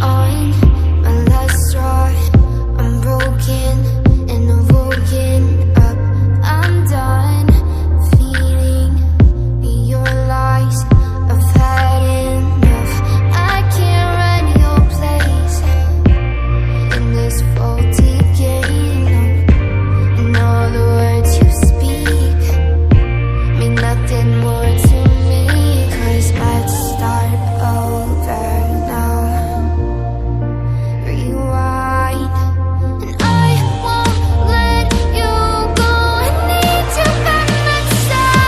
on my last straw. I'm broken and I'm woken up. I'm done feeding your lies. I've had enough. I can't run your place in this faulty game. And all the words you speak mean nothing more to me. 'Cause let's start over now. Rewind. And I won't let you go. I need you by my side.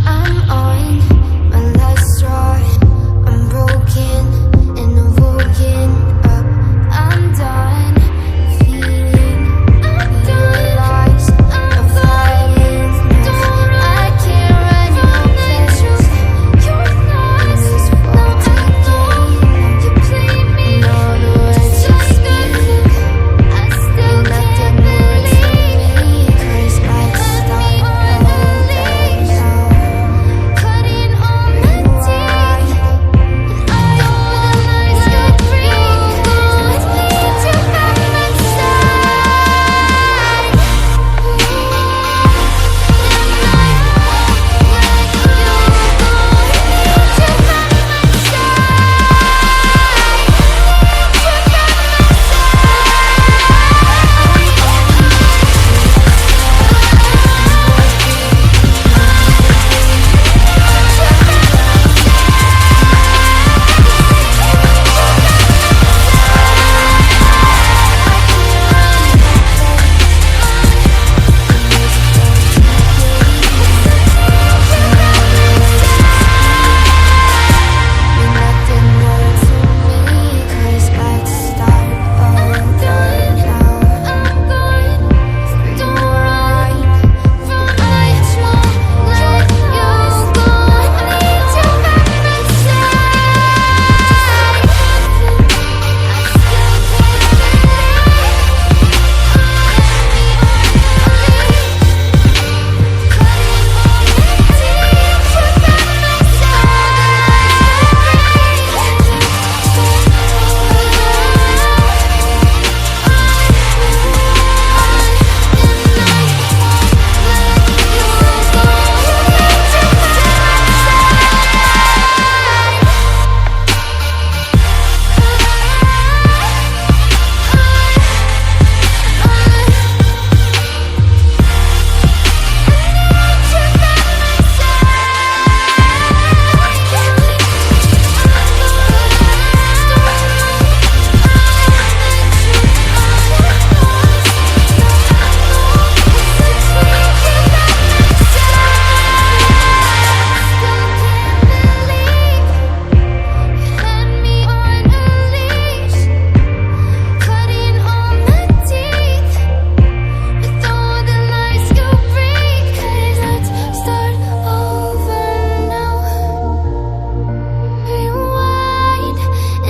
I'm on my last straw. I'm broken and I'm woken up. I'm done feeding your lies. I've had enough. I can't run your place in this faulty game. And all the words you speak mean nothing more to me. 'Cause let's start over now. Cutting all my teeth, and I all the lies you breathe. I need you by my side.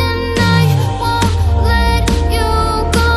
And I won't let you go.